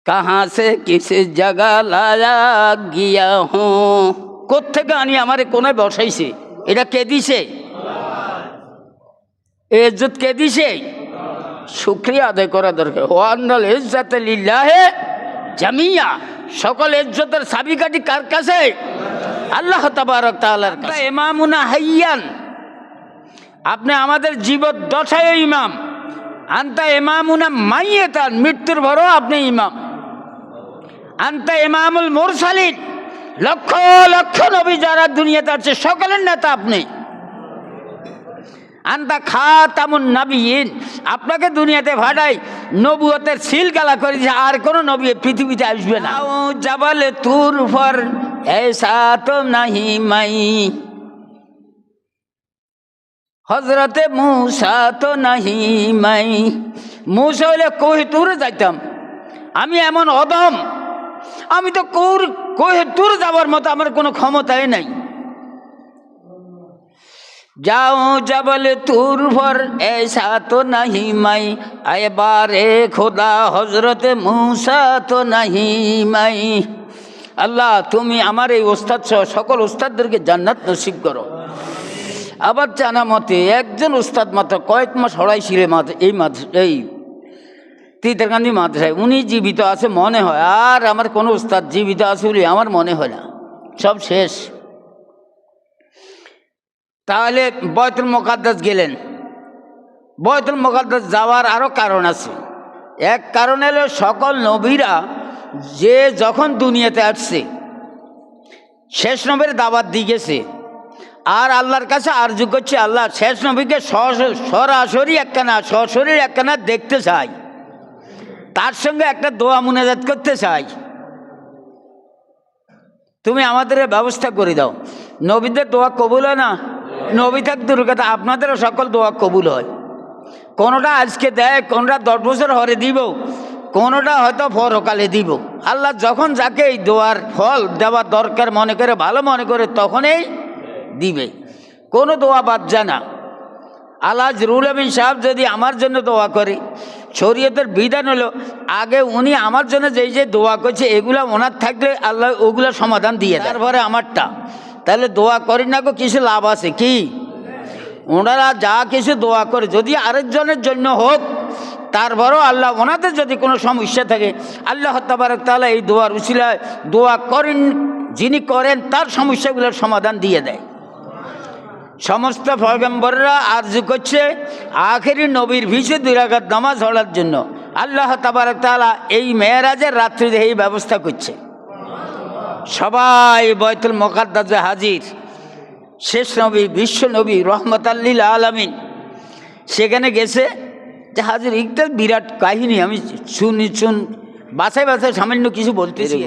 कहाँ से किस जगह लाया गया हूँ কোত্থেকে আনি আমারে কোনে বসাইছে এটা কে দিছে এই ইজ্জত কে দিছে শুকরিয়া আদায় করা দরকার ওয়ান্নাল ইজ্জাত লিল্লাহি জামিয়া সকল ইজ্জতের চাবিকাঠি কার কাছে আল্লাহ তাবারক তাআলার কাছে ইমামুনা হাইয়ান আপনি আমাদের জীবদ্দশায় ইমাম আনতা ইমামুনা মাইয়াতান মৃত্যুর পরও আপনি ইমাম আনতা ইমামুল মুরসালিন লক্ষ লক্ষ নবী যারা দুনিয়াতে আছে সকলের নেতা আপনি আনতা খাতামুন নবিয়িন আপনাকে দুনিয়াতে ভাড়াই নবুয়তের সিলগালা করে দিয়েছে আর কোনো নবী পৃথিবীতে আসবে না জাবালে তুর ফর ऐसा तो नहीं मैं হযরত মূসা তো নাহি মাই মূসা হলে কোহিতুরে যাইতাম আমি এমন অদম আমি তো কোহিতুর যাবার মতো আমার কোনো ক্ষমতাই নাই যাও জবল তুর ফর ऐसा तो नहीं मैं आए बारे खुदा হযরত মূসা তো নাহি মাই আল্লাহ তুমি আমার এই ওস্তাদ সহ সকল ওস্তাদদেরকে জান্নাত নসিব করো আবার জানা মতে একজন উস্তাদ মাত্র কয়েক মাস হড়াইছিলেন এই তিতারকান্দি মাদ্রাসায় উনি জীবিত আছে মনে হয় আর আমার কোনো উস্তাদ জীবিত আছে বলে আমার মনে হয় না সব শেষ তাহলে বয়তুল মুকাদ্দাস গেলেন বয়তুল মুকাদ্দাস যাওয়ার আরও কারণ আছে এক কারণ হলো সকল নবীরা যে যখন দুনিয়াতে আসছে শেষ নবীর দাওয়াত দিয়ে গেছে আর আল্লাহর কাছে আরজু করছে আল্লাহ শেষ নবীকে সরাসরি একখানা দেখতে চাই তার সঙ্গে একটা দোয়া মুনাজাত করতে চাই তুমি আমাদের ব্যবস্থা করে দাও নবীদের দোয়া কবুল হয় না নবী থাক দূর কথা আপনাদেরও সকল দোয়া কবুল হয় কোনোটা আজকে দেয় কোনোটা 10 বছর হরে দিব কোনোটা হয়তো পরকালে দিব আল্লাহ যখন যাকে এই দোয়ার ফল দেওয়ার দরকার মনে করে ভালো মনে করে তখনই দিবে কোনো দোয়া বাদ যায় না আল্লাহ রুল আমিন সাহেব যদি আমার জন্য দোয়া করে শরীয়তের বিধান হলো আগে উনি আমার জন্য যেই যে দোয়া করছে এগুলা ওনার থাকলে আল্লাহ ওগুলো সমাধান দিয়ে তারপরে আমারটা তাহলে দোয়া করি না গো কিছু লাভ আছে কি ওনারা যা কিছু দোয়া করে যদি আরেকজনের জন্য হোক তারপরেও আল্লাহ ওনাদের যদি কোনো সমস্যা থাকে আল্লাহ তাবারক তাআলা এই দোয়ার উসিলায় দোয়া করেন যিনি করেন তার সমস্যাগুলোর সমাধান দিয়ে দেয় সমস্ত পয়গম্বররা আরজু করছে আখেরি নবীর পিছে 2 রাকাত নামাজ পড়ার জন্য আল্লাহ তাবারক তাআলা এই মেরাজের রাত্রিতে এই ব্যবস্থা করছে সবাই বয়তুল মুকাদ্দাসে হাজির শেষ নবী বিশ্ব নবী রহমতাল লিল আলামিন সেখানে গেছে যে হাজির একটা বিরাট কাহিনী আমি বাছাই সামান্য কিছু বলতেছি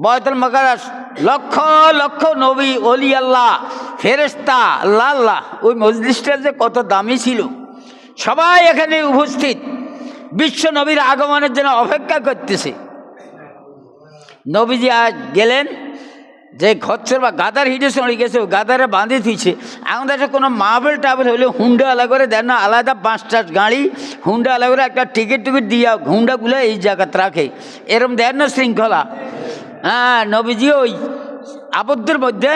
বয়তুল মুকাদ্দাস লক্ষ লক্ষ নবী ওলি আল্লাহ ফেরেশতা আল্লাহ ওই মজলিসটা যে কত দামি ছিল সবাই এখানে উপস্থিত বিশ্ব নবীর আগমনের জন্য অপেক্ষা করতেছে নবীজি আজ গেলেন যে খচ্চর বা গাদার হিটে চড়ে গেছে গাদারে বাঁধি থুইছে এখন দেশে কোনো মাহফিল টাফিল হলে হুন্ডা আলাদা করে দেন না আলাদা 5টা গাড়ি হুন্ডা আলাদা করে একটা টিকিট দিয়া হুন্ডাগুলো এই জায়গাতে রাখে এরম দেন না শৃঙ্খলা হ্যাঁ নবীজি ওই আবদ্ধের মধ্যে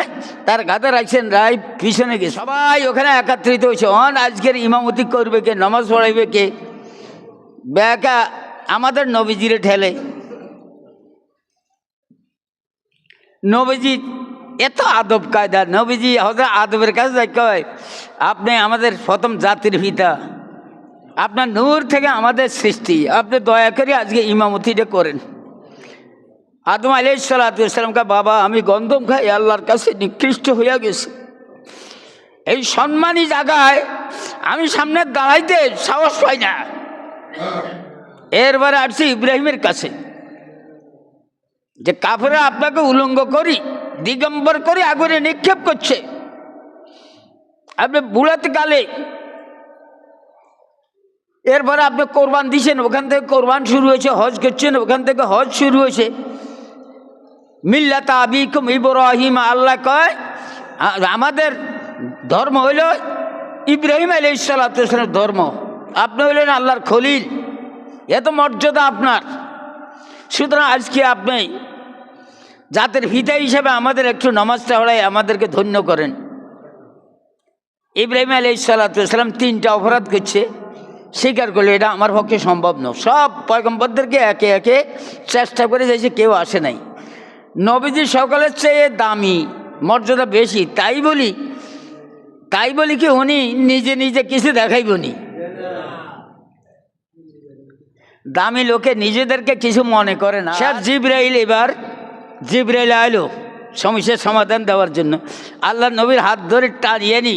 তার গাদা রাখছেন রায় পিছনে গিয়ে সবাই ওখানে একত্রিত হয়েছে আজকের ইমামতি করবে কে নামাজ পড়াইবে কে ব্যাকা আমাদের নবীজিরে ঠেলে নবীজি এত আদব কায়দা নবীজি হয়তো আদবের কাছে যাই কয় আপনি আমাদের প্রথম জাতির পিতা আপনার নূর থেকে আমাদের সৃষ্টি আপনি দয়া করে আজকে ইমামতিটা করেন আদম আলাইহিস সালামকে বাবা আমি গন্ধম খাই আল্লাহর কাছে নিকৃষ্ট হইয়া গেছি এই সম্মানী জায়গায় আমি সামনে দাঁড়াইতে সাহস পাই না এরবারে আসছি ইব্রাহিমের কাছে যে কাফেররা আপনাকে উলঙ্গ করি দিগম্বর করে আগুনে নিক্ষেপ করছে আপনি বুড়াতে কালে এরপরে আপনি কোরবান দিয়েছেন ওখান থেকে কোরবান শুরু হয়েছে হজ করছেন ওখান থেকে হজ শুরু হয়েছে মিল্লাত আবিকুম ইব্রাহিম আল্লাহ কয় আমাদের ধর্ম হইল ইব্রাহিম আলাইহিস সালামের ধর্ম আপনি হইলেন আল্লাহর খলিল এত মর্যাদা আপনার সুতরাং আজকে আপনি জাতের পিতা হিসেবে আমাদের একটু নামাজটা পড়াই আমাদেরকে ধন্য করেন। ইব্রাহিম আলাইহিস সালাম 3টা অপরাধ করছে, স্বীকার করলে এটা আমার পক্ষে সম্ভব নয়। সব পয়গম্বরদেরকে একে একে চেষ্টা করে যাইছে, কেউ আসে নাই। নবীজি সকলের চেয়ে দামি, মর্যাদা বেশি, তাই বলি কি উনি নিজে নিজে কিছু দেখাইবনি। দামি লোকে নিজেদেরকে কিছু মনে করে না। শেষ জিবরাইল আইলো সমস্যার সমাধান দেওয়ার জন্য। আল্লাহ নবীর হাত ধরে টানিয়ে নি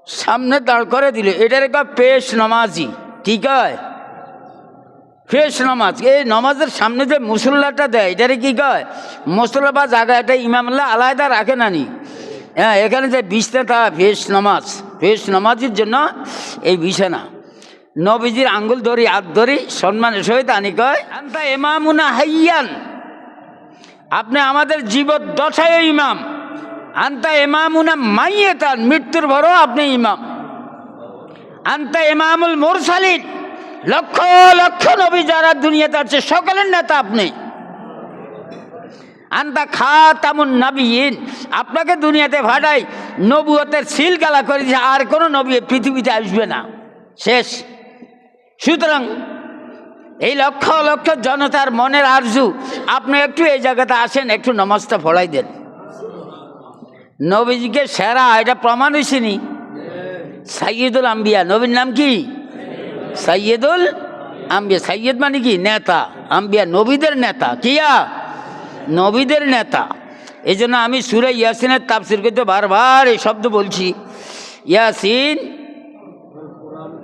সামনে দাঁড় করে দিল। এটার একটা পেশ নামাজি, ঠিক হয় পেশ নামাজ। এই নামাজের সামনে যে মুসল্লাটা দেয় এটারে কি কয়? মুসল্লা বা জায়গা, এটা ইমামুল্লাহ আলাদা রাখে নানি। হ্যাঁ, এখানে যে বিছনাটা পেশ নামাজের জন্য এই বিছানা। নবীজির আঙ্গুল ধরি হাত ধরি সম্মানের সহিত আনি কয়, আনতা ইমামুনা হাইয়ান, আপনি আমাদের জীবদ্দশায় ইমাম। আনতা ইমামুনা মাইয়াতান, মৃত্যুর পরও আপনি ইমাম। আনতা ইমামুল মুরসালিন, লক্ষ লক্ষ নবী যারা দুনিয়াতে আছে সকলের নেতা আপনি। আনতা খাতামুন নবিয়িন, আপনাকে দুনিয়াতে ভাড়াই নবুয়তের সিল গালা করে দিয়েছে, আর কোনো নবী পৃথিবীতে আসবে না, শেষ। সুতরাং এই লক্ষ লক্ষ জনতার মনের আরজু, আপনি একটু এই জায়গাতে আসেন, একটু নামাজটা পড়াই দেন। নবীজিকে সেরা এটা প্রমাণ হয়েছেনি। সাইয়্যিদুল আম্বিয়া, নবীর নাম কি? সাইয়্যিদুল আম্বিয়া। সাইয়্যিদ মানে কি? নেতা। আম্বিয়া নবীদের নেতা, কিয়া নবীদের নেতা। এই জন্য আমি সূরা ইয়াসিনের তাফসীর করতে বারবার এই শব্দ বলছি, ইয়াসিন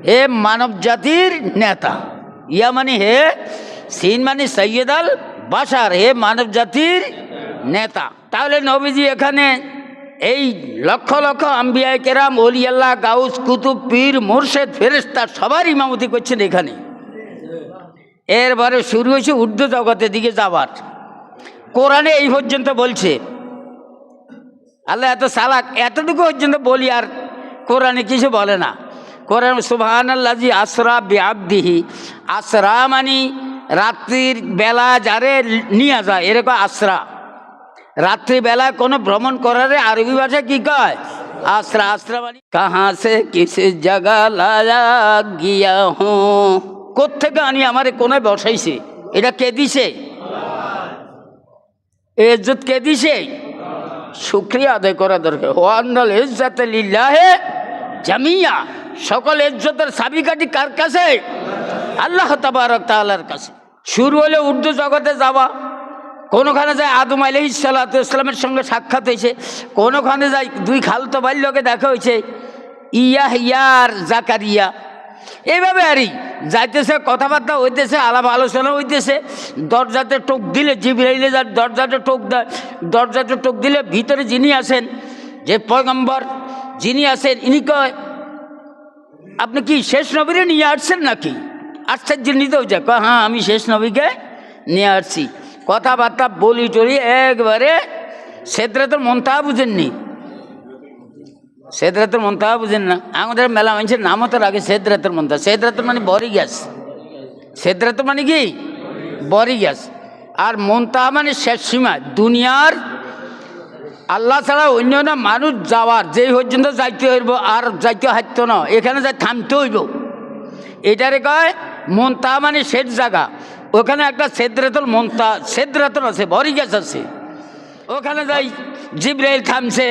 হে মানব জাতির নেতা। ইয়া মানে হে, সিন মানে সৈয়দ আল বাশার, হে মানব জাতির নেতা। তাহলে নবীজি এখানে এই লক্ষ লক্ষ আম্বিয়ায়ে কেরাম, ওলি আল্লাহ, গাউস, কুতুব, পীর, মুর্শেদ, ফেরেশতা সবার ইমামতি করছেন এখানে। এরপরে শুরু হয়েছে ঊর্ধ্ব জগতের দিকে যাবার। কোরআনে এই পর্যন্ত বলছে, আল্লাহ এত চালাক, এতটুকু পর্যন্ত বলি আর কোরআনে কিছু বলে না। কোরআন সুবহানাল্লাযী আসরা বিআবদিহি, আসরা মানে রাত্রির বেলা যারে নিয়ে যায়, এরকম আসরা। রাত্রিবেলা কোনো ভ্রমণ করারে আরবি ভাষা কি কয়? আসরা। আসরা মানে কাহা সে কিস জায়গা লায়া গিয়া হো, কোত্থেকে আনি আমারে কোনায় বসাইছে, এটা কে দিছে? ইজ্জত কে দিছে? শুকরিয়া আদায় করা দরকার। ওয়ান্নাল ইজ্জাতা লিল্লাহি জামিয়া, সকল ইজ্জতের চাবিকাঠি কার কাছে? আল্লাহ তাবারক তাআলার কাছে। শুরু হলে উর্দু জগতে যাওয়া, কোনোখানে যায় আদম আলাইহিস সালামের সঙ্গে সাক্ষাৎ হয়েছে, কোনোখানে যায় 2 খালতো ভাইয়ের লোকে দেখা হয়েছে, ইয়ার জাকারিয়া। এইভাবে আরই যাইতেছে, কথাবার্তা হইতেছে, আলাপ আলোচনা হইতেছে। দরজাতে টোক দিলে জিবরাইলে যার দরজাতে টোক দিলে ভিতরে যিনি আছেন, যে পয়গম্বর যিনি আছেন, ইনি কয়, আপনি কি শেষ নবীরে নিয়ে আসছেন নাকি? আশ্চর্য নিতে হয়ে কয়, হ্যাঁ আমি শেষ নবীকে নিয়ে আসছি। কথাবার্তা বলি টলি একবারে সিদরাতুল মুনতাহা বুঝেননি? সিদরাতুল মুনতাহা বুঝেন না? আমাদের মেলা মানুষের নামও তো আগে সিদরাতুল মুনতাহা। সিদরাতুল মানে বড়ি গ্যাস, সিদরাতুল মানে কি? বড়ি গ্যাস। আর মুনতাহা মানে শেষ সীমা, দুনিয়ার আল্লাহ ছাড়া অন্য না মানুষ যাওয়ার, যেই পর্যন্ত যাইতে হইব আর যাইতে হাঁটতো না, এখানে যাই থামতে হইব, এটারে কয় মুনতাহা মানে শেষ জায়গা। ওখানে একটা সিদরাতুল মুনতাহা, সিদরাতুল আছে, বড়ি গ্যাস আছে, ওখানে যাই জিবরাইল থামছে।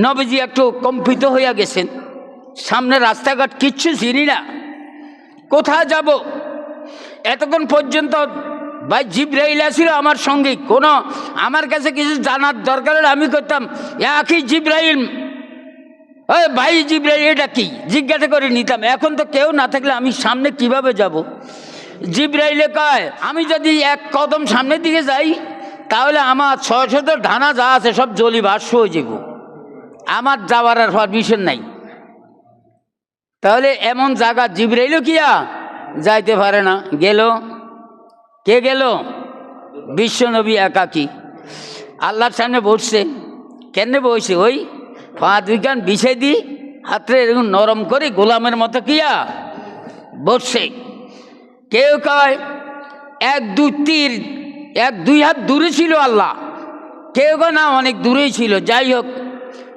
নবীজি একটু কম্পিত হইয়া গেছেন, সামনে রাস্তাঘাট কিচ্ছু চিনি না, কোথায় যাব? এতক্ষণ পর্যন্ত ভাই জিবরাইল আসছিল আমার সঙ্গে, কোনো আমার কাছে কিছু জানার দরকার হলে আমি করতাম, একই জিবরাইল, ওই ভাই জিবরাইল এটা কি জিজ্ঞাসা করে নিতাম। এখন তো কেউ না থাকলে আমি সামনে কিভাবে যাব? জিবরাইলে কয়, আমি যদি 1 কদম সামনের দিকে যাই তাহলে আমার 600 ঢানা যা আছে সব জলি ভাষ্য হয়ে যাব, আমার যাওয়ার আর পারমিশন নাই। তাহলে এমন জায়গা জিবরাইলও কিয়া যাইতে পারে না। গেল কে? গেল বিশ্বনবী একাকী, আল্লাহর সামনে বসছে। কেন বসে? ওই ফাঁদ বিজ্ঞান বিছাই দি হাতে এরকম নরম করে গোলামের মতো কিয়া বসছে। কেউ কয় 1-2 হাত দূরে ছিল আল্লাহ, কেউ কয় না অনেক দূরেই ছিল। যাই হোক,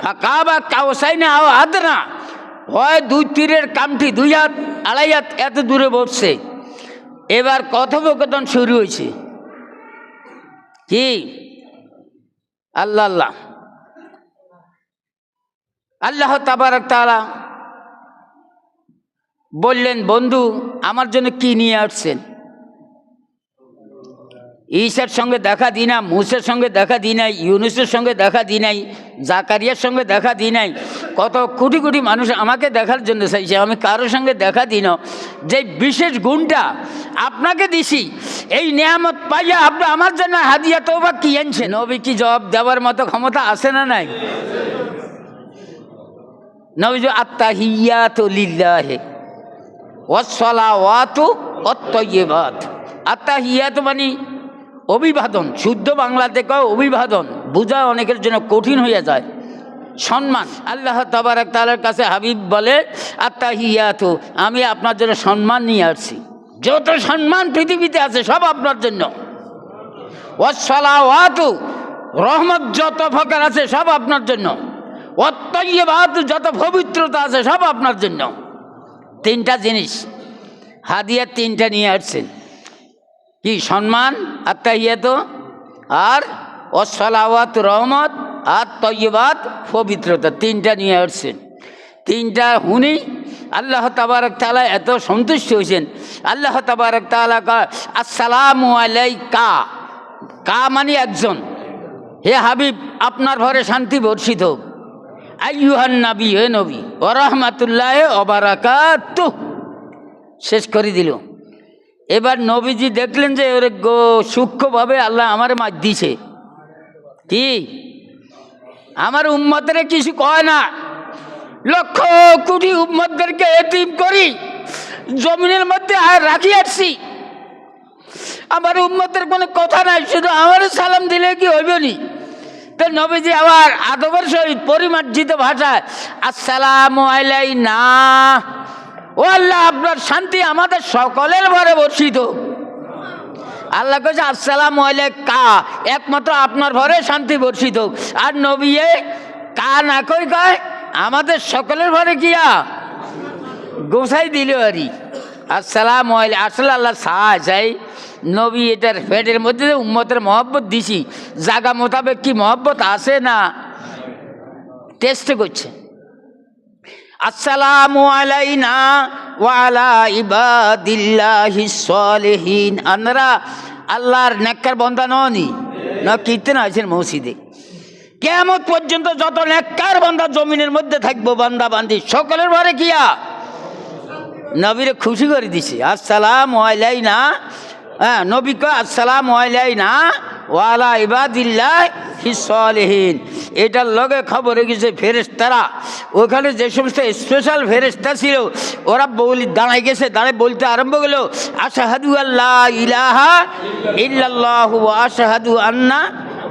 ফাঁকা বা কাউসাই না আদনা, হয় 2 তীরের কামটি 2 হাত 2.5 হাত এত দূরে বসছে। এবার কথোপকথন শুরু হয়েছে। কি আল্লাহ আল্লাহ আল্লাহ তাবারক তাআলা বললেন, বন্ধু আমার জন্য কি নিয়ে আসছেন? ঈসার সঙ্গে দেখা দিই না, মুসার সঙ্গে দেখা দিই নাই, ইউনুসের সঙ্গে দেখা দিই নাই, জাকারিয়ার সঙ্গে দেখা দিই নাই। কত কোটি কোটি মানুষ আমাকে দেখার জন্য চাইছে, আমি কারোর সঙ্গে দেখা দিই না। যে বিশেষ গুণটা আপনাকে দিছি, এই নেয়ামত পাইয়া আপনি আমার জন্য হাদিয়া তওবা কি আনছেন? নবী কি জবাব দেওয়ার মতো ক্ষমতা আছে না নাই? নবী যে আত্তাহিয়াতু লিল্লাহি ওয়াস সালাওয়াতু ওয়াত তাইয়্যিবাত। আত্তাহিয়াতু মানে অভিবাদন, শুদ্ধ বাংলাতে কয় অভিবাদন, বোঝা অনেকের জন্য কঠিন হয়ে যায়। সম্মান, আল্লাহ তাবারক তাআলার কাছে হাবিব বলে আত্তাহিয়াতু, আমি আপনার জন্য সম্মান নিয়ে আসছি। যত সম্মান পৃথিবীতে আছে সব আপনার জন্য। ওয়াস সালাওয়াতু, রহমত যত প্রকার আছে সব আপনার জন্য। ওয়াত তাইয়্যিবাত, যত পবিত্রতা আছে সব আপনার জন্য। 3টা জিনিস হাদিয়া, 3টা নিয়ে আসছেন। কি? সম্মান, আত্তাহিয়াতু, আর ওয়াসসালাওয়াত রহমত, আর তাইয়্যিবাত পবিত্রতা, 3টা নিয়ে আসছেন। 3টা হুনি আল্লাহ তাবারক তাআলা এত সন্তুষ্ট হয়েছেন। আল্লাহ তাবারক তাআলা কয় আসসালামু আলাইকা, কা মানে একজন, হে হাবিব আপনার ঘরে শান্তি বর্ষিত হোক। আইয়ুহান নবী, হে নবী, ওয়া রাহমাতুল্লাহি ওয়া বারাকাতুহু, শেষ করে দিল। এবার নবীজি দেখলেন যে ওরে সূক্ষ্মভাবে আল্লাহ আমার মাছ দিছে। কি? আমার উম্মতরে কিছু কয় না, লক্ষ কোটি উম্মতদেরকে এতিম করি জমিনের মধ্যে আর রাখি আসছি। আমার উম্মতের কোনো কথা নাই, শুধু আমার সালাম দিলে কি হইব নি? তো নবীজি আবার আদবের সহিত পরিমার্জিত ভাষায় আসসালামু আলাইনা, ও আল্লাহ আপনার শান্তি আমাদের সকলের ঘরে বর্ষিত। আল্লাহ কইছে আসসালামু আলাইকা, একমাত্র আপনার ঘরে শান্তি বর্ষিত। আর নবী কা না কয় আমাদের সকলের ঘরে গিয়া গোসাই দিল আরি আসসালামু আলাইকুম। আসলে আল্লাহ চাই নবী এটার ফেটের মধ্যে উম্মতের মহব্বত দিছি, জায়গা মোতাবেক কি মহব্বত আছে না টেস্ট করছে। আসসালামু আলাইনা ওয়া আলা ইবাদিল্লাহিস সালিহিন। আমরা আল্লাহর নেককার বান্দা ননি না? কীর্তন আছেন মসজিদে, কিয়ামত পর্যন্ত যত নেককার বান্দা জমিনের মধ্যে থাকবো, বান্দা বান্দি সকলের ঘরে গিয়া নবীরে খুশি করে দিছে। আসসালামু আলাইনা, হ্যাঁ নবী কয় আসসালামু আলাইনা ওয়া আলা ইবাদিল্লাহিস সালিহিন। এটার লগে খবরে গেছে ফেরেশতারা, ওখানে যে সমস্ত স্পেশাল ফেরেশতা ছিল ওরা দাঁড়ায় গেছে, দাঁড়ায় বলতে আরম্ভ করলো আশহাদু আল্লা ইলাহা ইল্লাল্লাহু ওয়া আশহাদু আন্না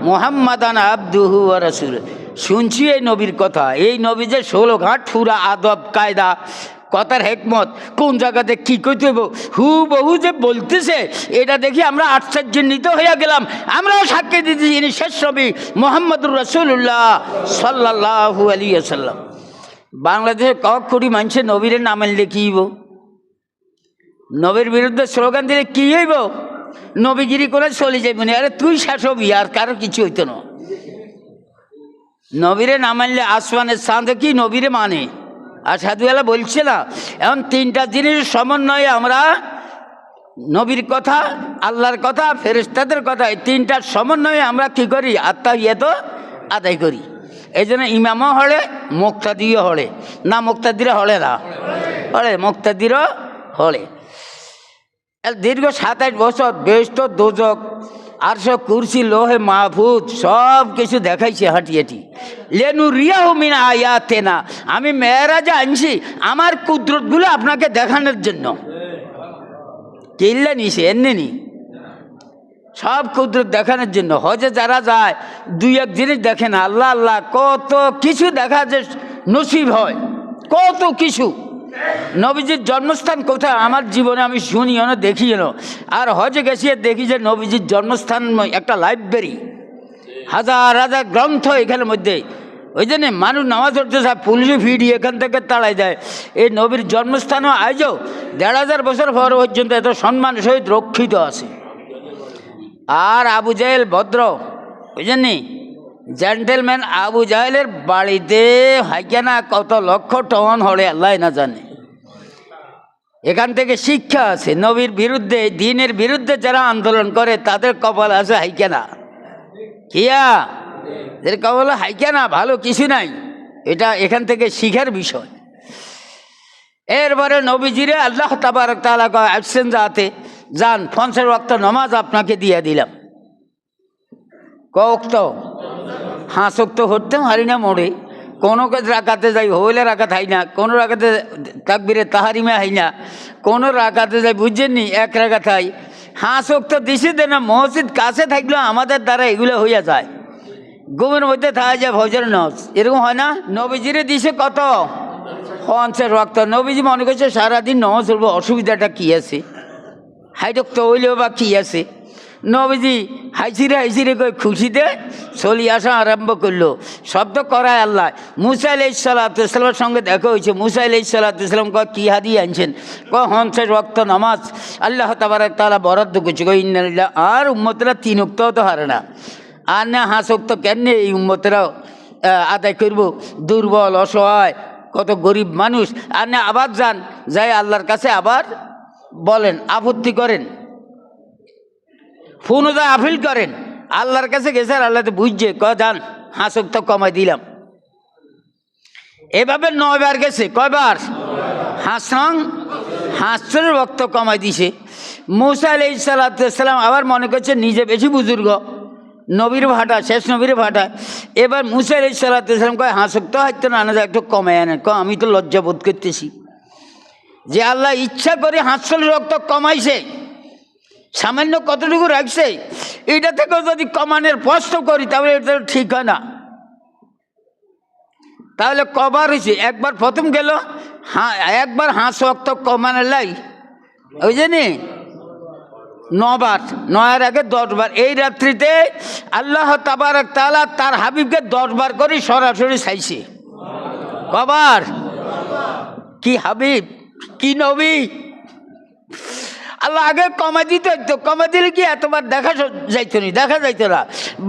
মুহাম্মাদান আবদুহু ওয়া রাসূলুহু। শুনছি এই নবীর কথা, এই নবী যে 16 ঘাট পুরা আদব কায়দা কথার হেকমত কোন জায়গাতে কী কইতে হইব হুবহু যে বলতেছে, এটা দেখি আমরা আশ্চর্যান্বিত হইয়া গেলাম। আমরাও সাক্ষী দিতেছি ইনি শেষ নবী মুহাম্মদুর রাসূলুল্লাহ সাল্লাল্লাহু আলাইহি ওয়াসাল্লাম। বাংলাদেশে কোটি মানুষের নবীরে নাম আনলে কী হইব? নবীর বিরুদ্ধে স্লোগান দিলে কী হইব? নবীগিরি করে চলে যাইব না। আরে তুই শেষ হবি, আর কারো কিছু হইতো না। নবীরে না মানলে আসমানের চাঁদে কি নবীরে মানে? আর সাধুওয়ালা বলছে না, এখন 3টা জিনিস সমন্বয়ে আমরা নবীর কথা, আল্লাহর কথা, ফেরেশতাদের কথা, এই 3টার সমন্বয়ে আমরা কী করি? আত্তাহিয়াত আদায় করি। এই জন্য ইমামও হলে মুক্তাদিও হলে না, মুক্তাদিরা হলে না, হলে মুক্তাদিরও হলে। দীর্ঘ 27 বছর বেহেশত দোজখ আরশ কুরসি লোহে মাহফুজ সব কিছু দেখাইছে হাঁটি হাঁটি। লেনু রিয়াহু মিন আয়াতিনা, আমি মেরাজে আনছি আমার কুদরতগুলো আপনাকে দেখানোর জন্য। কিল্লা নিছে এমনি নি, সব কুদরত দেখানোর জন্য। হজে যারা যায় 2-1 জিনিস দেখে না, আল্লাহ আল্লাহ কত কিছু দেখা যে নসিব হয়, কত কিছু। নবীজির জন্মস্থান কোথায় আমার জীবনে আমি শুনিও না দেখিও না। আর হজে গেছি দেখি যে নবীজির জন্মস্থান একটা লাইব্রেরি, হাজার হাজার গ্রন্থ এখানের মধ্যে। ওই জন্যে মানুষ নামাজ পড়তে চায়, পুলিশে ফিরি এখান থেকে তাড়াই দেয়। এই নবীর জন্মস্থানও আজও ১,৫০০ বছর পর পর্যন্ত এত সম্মান সহিত রক্ষিত আছে। আর আবু জাহেল ভদ্র, ওই জন্যে জেন্টেলম্যান আবু জাহেলের বাড়িতে হাইকেনা কত লক্ষ টন হলে আল্লাহ না জানে। এখান থেকে শিক্ষা আছে, নবীর বিরুদ্ধে দ্বীনের বিরুদ্ধে যারা আন্দোলন করে তাদের কপাল আছে হাইকেনা, কিয়া এদের কপাল হাইকেনা, ভালো কিছু নাই। এটা এখান থেকে শিখার বিষয়। এরপরে নবীজিরে আল্লাহ তাবারক তাআলা আসছেন যাতে যান ৫০ ওয়াক্ত নামাজ আপনাকে দিয়ে দিলাম। কক তো ৫ ওয়াক্ত হরতেও হারি না মোড়ে, কোনো রাকাতে যাই হইলে রাকাত হাই না, কোনো রাকাতে তাকবীরে তাহারিমে হাই না, কোনো রাকাতে যাই বুঝছেননি এক রাকাত হাই। ৫ ওয়াক্ত দিছে দে না, মসজিদ কাছে থাকলেও আমাদের দ্বারা এগুলো হইয়া যায়, ঘুমের মধ্যে থাকা যায় ফজরের নামাজ, এরকম হয় না। নবীজিরে দিছে কত ৫০ ওয়াক্ত। নবীজি মনে করছে সারাদিন নামাজ পড়বো, অসুবিধাটা কী আছে, হাইটক্ত হইলেও বা কী আছে। নবীজি হাইসিরে কই খুশিতে চলি আসা আরম্ভ করলো। শব্দ করায় আল্লাহ। মুসা আলাইহিস সালামের সঙ্গে দেখা হয়েছে। মুসা আলাইহিস সালাম কয় কী হাদিয়ে আনছেন? কয় ৫০ ওয়াক্ত নামাজ আল্লাহ তাবারক তাআলা বরাদ্দ করছে। কয় ইন্নালিল্লাহ। আর উম্মতরা ৩ ওয়াক্তও তো হারে না, আর না ৫ ওয়াক্ত কেন এই উম্মতরাও আদায় করব? দুর্বল অসহায় কত গরিব মানুষ। আর না আবার যাই আল্লাহর কাছে আবার বলেন, আপত্তি করেন, ফোনও আপিল করেন, আল্লাহর কাছে গেছে আর আল্লাহ তো বুঝছে, যান ৫ ওয়াক্ত কমাই দিলাম। এভাবে ৯ বার গেছে, কয়বার? ৫ ওয়াক্ত কমাই দিছে। মুসা আলাইহিস সালাম আবার মনে করছে নিজে বেশি বুজুর্গ, নবীর ভাটা, শেষ নবীর ভাটা। এবার মুসা আলাইহিস সালাম কয় ৫ ওয়াক্ত হয়তো না আনা, একটু কমাই আনেন। আমি তো লজ্জা বোধ করতেছি যে আল্লাহ ইচ্ছা করে ৪৫ ওয়াক্ত কমাইছে, সামান্য কতটুকু রাখছে, এটা থেকেও যদি কমানোর প্রশ্ন করি তাহলে এটা ঠিক হয় না। তাহলে কবার হয়েছে? একবার প্রথম গেল, একবার ৫ ওয়াক্ত কমানোর লাই ওই জানি ৯ বার, ৯-এর আগে ১০ বার। এই রাত্রিতে আল্লাহ তাবারক তাআলা তার হাবিবকে ১০ বার করে সরাসরি চাইছে। কবার? কি হাবিব, কি নবী! আল্লাহ আগে কমাই দিত, তো কমাই দিলে কি এতবার দেখা যাইতো নি? দেখা যাইতো না।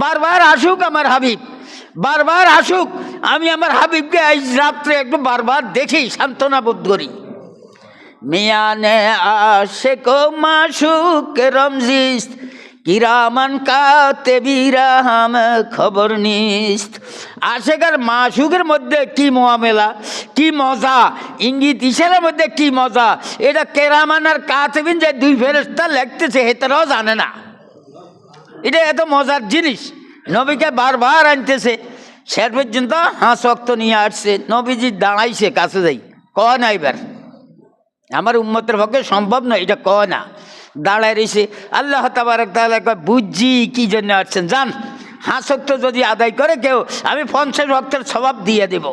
বারবার আসুক আমার হাবিব, বারবার আসুক, আমি আমার হাবিবকে আজ রাত্রে একটু বারবার দেখি, সান্ত্বনা বোধ করি। মিয়ানে আশেক মাশুক রমজিস্ত কিরামান কাতেবিরা হাম খবর নিস্ত। আশেক আর মাশুকের মধ্যে কি মোয়ামেলা, কি মজা, ইঙ্গিত ইশারার মধ্যে কি মজা, এটা কেরামান আর কাতেবিন যে 2 ফেরেশতা লিখতেছে হেতারাও জানে না। এটা এত মজার জিনিস, নবীকে বারবার আনতেছে, শেষ পর্যন্ত ৫ ওয়াক্ত নিয়ে আসছে। নবীজি দাঁড়াইছে কাছে যাই, কয় না এবার আমার উম্মতের পক্ষে সম্ভব না, এটা কয় না, দাঁড়ায় রয়েছে। আল্লাহ তাবারক তাআলা কয় বুঝছি কি জন্য আসছেন, যান ৫ ওয়াক্ত যদি আদায় করে কেউ, আমি ৫০ ওয়াক্তের সওয়াব দিয়ে দেব।